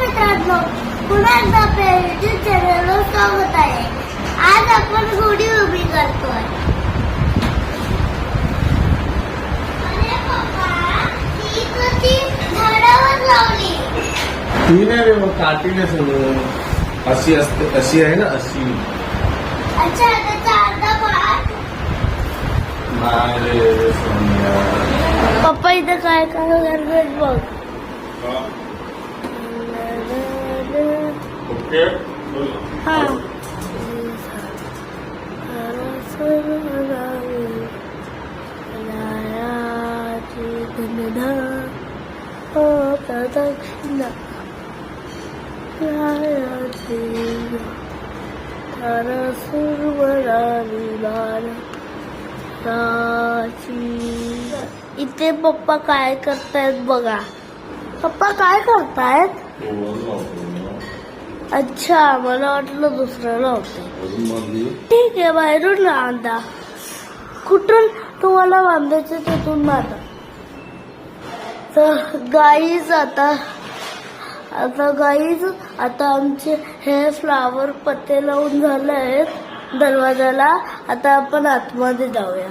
मित्रांनो, पुन्हा एकदा आपल्या YouTube चॅनलवर स्वागत आहे. आज आपण गुढी उभी करतोय. अरे पप्पा, ही कधी झाडावर लावली? ती नाही रे, मग काठी सगळं अशी असते, अशी आहे ना, अशी. अच्छा, त्याचा अर्धा भाग. नाही रे सोनिया. पप्पा इथं काय करत बघ. ओके. हा. इथे पप्पा काय करतायत बघा. पप्पा काय करतायत? अच्छा, मला वाटलं दुसऱ्याला होतं. ठीक आहे, बाहेरून बांधा. कुठून तुम्हाला बांधायचं तिथून बांधा. तर गाईज आता आमचे हे फ्लावर पत्ते लावून झाले आहेत दरवाजाला. आता आपण आतमध्ये जाऊया.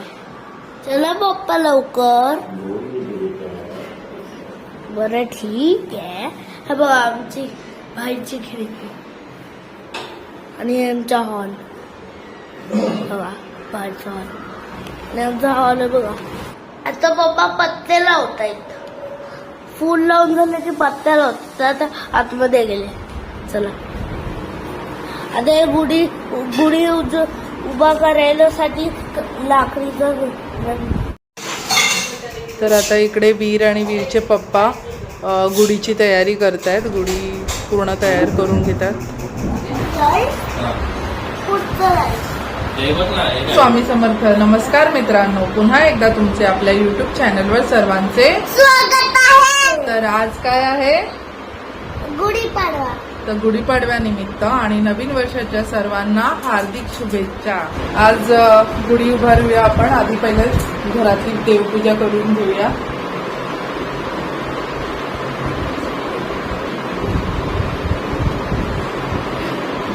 चला पप्पा लवकर. बरं ठीक आहे. हे बघा आमची बाहेरची खिडकी आणि आमचा हॉल बघा, बाहेरचा हॉल आणि आमचा हॉल आहे बघा. आता पप्पा पत्ते लावतायत. फूल लावून झाले की पत्त्या लावतात. आता आतमध्ये गेले. चला आता हे गुढी उभा करायसाठी लाकडीचा. तर आता इकडे वीर आणि वीरचे पप्पा गुढीची तयारी करतायत. गुढी पूर्ण तयार करून घेतात. स्वामी समर्थ. नमस्कार मित्रांनो, पुन्हा एकदा तुमचे आपल्या YouTube चॅनलवर सर्वांचे स्वागत आहे. तर आज काय आहे? गुढीपाडवा. तर गुढीपाडव्यानिमित्त आणि नवीन वर्षाच्या सर्वांना हार्दिक शुभेच्छा. आज गुढी उभारूया आपण. आधी पहिले घरातील देवपूजा करून घेऊया.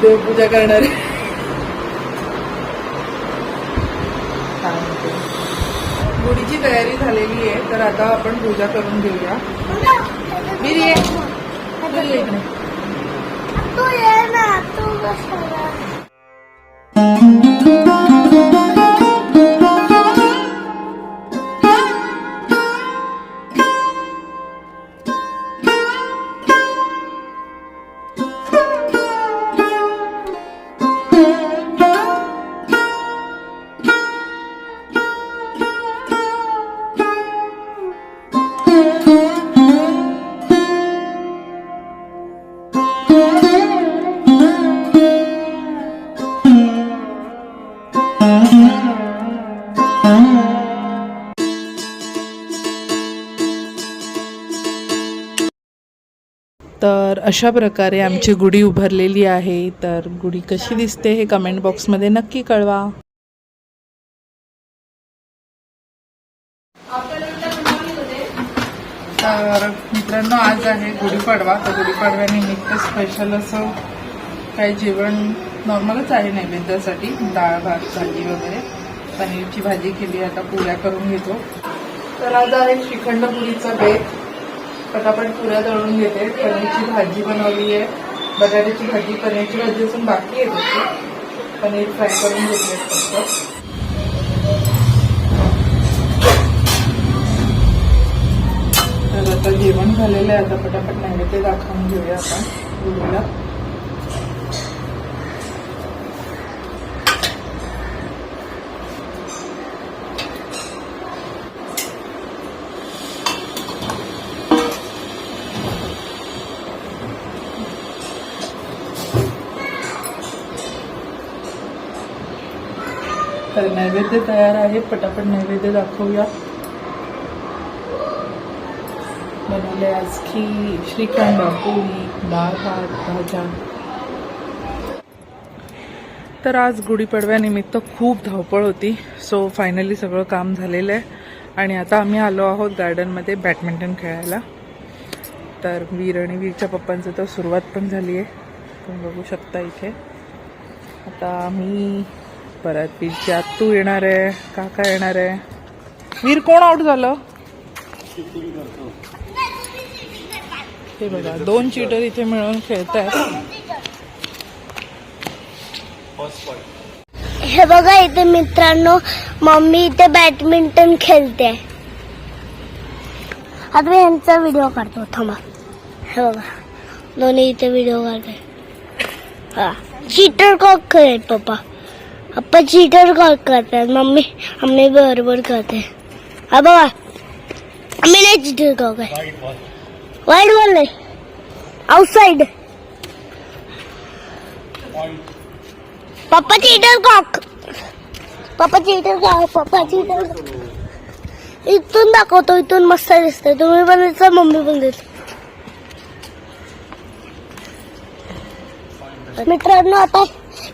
देवपूजा करणारे गुढीची तयारी झालेली आहे. तर आता आपण पूजा करून घेऊया. वीर ये. इकडे. तू ये ना, तू कशाला? तर अशा प्रकारे आमची गुढी उभारलेली आहे. तर गुढी कशी दिसते हे कमेंट बॉक्समध्ये नक्की कळवा. तर मित्रांनो, आज आहे गुढीपाडवा. तर गुढीपाडव्यानिमित्त स्पेशल असं काही जेवण नॉर्मलच आहे नैवेद्यासाठी. डाळ भात भाजी वगैरे. पनीरची भाजी केली. आता पुऱ्या करून घेतो. तर आज आहे श्रीखंड पुरीचा बेत. पटापट पुऱ्या तळून घेते. पनीरची भाजी बनवली आहे. बटाट्याची भाजी, पनीरची भाजी असून बाकी येत होती. पनीर फ्राय करून घेतले फक्त. तर आता जेवण झालेलं आहे. आता पटापट नैवेद्य दाखवून घेऊया आपण गुढीला. तर नैवेद्य तयार आहे. पटापट नैवेद्य दाखवूया. बनवले आज खीर, श्रीखंड, पोळी, डाळ भात, भाज्या. तर आज गुढीपाडव्यानिमित्त खूप धावपळ होती. सो फायनली सगळं काम झालेलं आहे. आणि आता आम्ही आलो आहोत गार्डनमध्ये बॅडमिंटन खेळायला. तर वीर आणि वीरच्या पप्पांचं तर सुरुवात पण झाली आहे, तुम्ही बघू शकता इथे. आता मी परत वीरची आत्तू येणार आहे, काका येणार आहे. वीर कोण आउट झालं हे बघा, 2 चीटर इथे मिळून खेळत आहेत. हे बघा इथे मित्रांनो, मम्मी इथे बॅडमिंटन खेळते. आता मी यांचा व्हिडिओ काढतो, थांबा. हे बघा दोन्ही इथे व्हिडिओ काढते. हा चीटर कॉक करे पप्पा चीटर कॉक करतात, मम्मी बरोबर करते. हा बघा मी नाही चीटर कॉक आहे, वाईट बॉल नाही, आउटसाइड. पप्पा चीटर कॉक. इथून दाखवतो, इथून मस्त दिसतंय. तुम्ही पण दिसता, मम्मी पण दिसते. मित्रांनो आता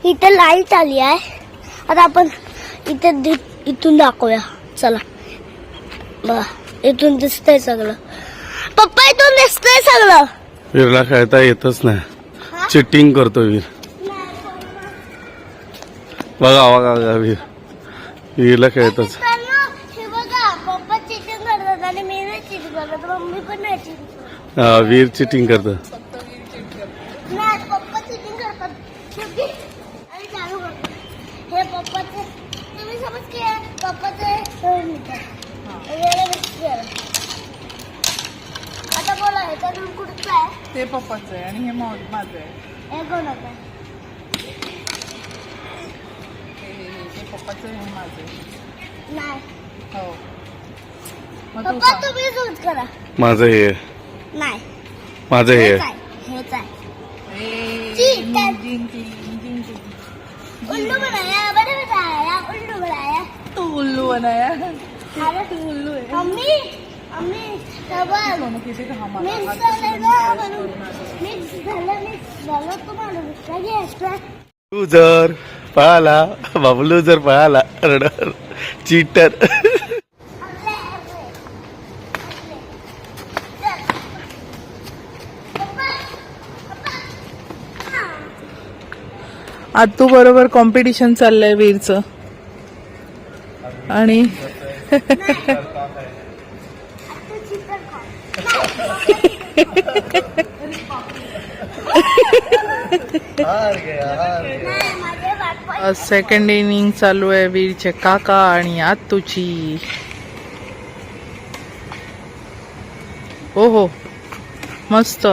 इथे लाईट आली आहे, आता आपण इथून दाखवूया. चला बघा, इथून दिसतंय सगळं. पप्पा इथून दिसतंय सगळं. वीरला खेळता येतच नाही, चिटिंग करतो वीर. बघा वीरला खेळतच. हे बघा पप्पा चिटिंग करतात आणि मी नाही चिटिंग करत, मम्मी पण नाही चिटिंग करत. वीर चिटिंग करतो. नाही पप्पा चिटिंग करतात, शेवटी आणि चालू करतात. हे पप्पाचे तुम्ही समज की पप्पाचे आता बोला, हे तर कुठचं आहे? ते पप्पाचं आहे आणि हे माझं आहे. हे कोणाचं आहे? हे पप्पाचं आहे, हे माझं आहे. नाही हो, मग तू पप्पा सांग. तुम्ही यूज करा. माझं हे, नाही माझं हे. हेच आहे. चीटर. उल्लू बनाया, बड़े बनाया, उल्लू बनाया. तू उल्लू बनाया. अरे तू उल्लू आहे. मम्मी डबल दोनों किसी का हमारा मिक्स झालं तुम्हाला दुसरा लूजर पळाला, बाबू लूजर पळाला, रडर चीटर. आत्तू बरोबर कॉम्पिटिशन चाललंय वीरचं. आणि सेकंड इनिंग चालू आहे वीरचे काका आणि आत्तूची. हो मस्त.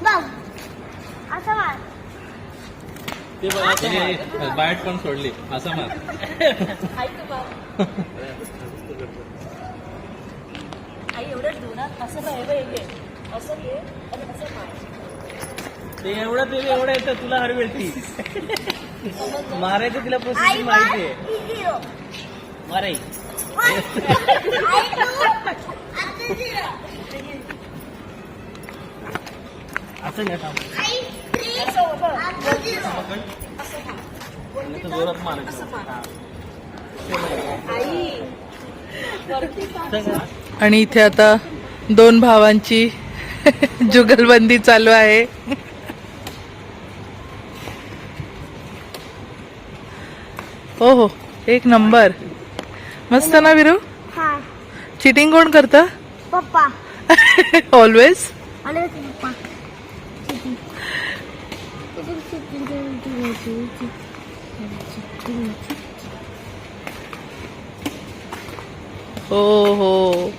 बघ असं मार. ते बॅट पण सोडली असं मार. ते एवढं येतं तुला हर वेळी मारायचं, तिला प्रोसेस माहिती आहे. माराय असं नाही थांब, जोरात मारायचं. आणि इथे आता 2 भावांची जुगलबंदी चालू आहे. हो एक नंबर. मस्त ना विरू. हा चिटिंग कोण करतं? पप्पा. ऑलवेज. अरे पप्पा हो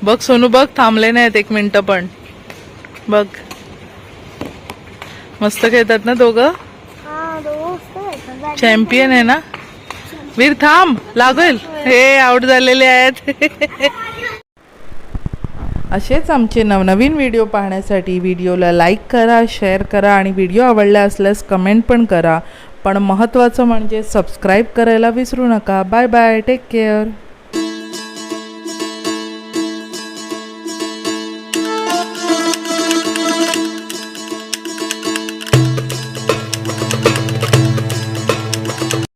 बघ सोनू, बघ थांबले नाहीत 1 मिनिट पण. बघ मस्त खेळतात ना दोघं. चॅम्पियन आहे ना वीर. थांब लागेल. हे आउट झालेले आहेत. असेच आमचे नवनवीन व्हिडिओ पाहण्यासाठी व्हिडिओला लाईक करा, शेअर करा आणि व्हिडिओ आवडला असल्यास कमेंट पण करा. पण महत्त्वाचं म्हणजे सबस्क्राईब करायला विसरू नका. Bye bye, take care.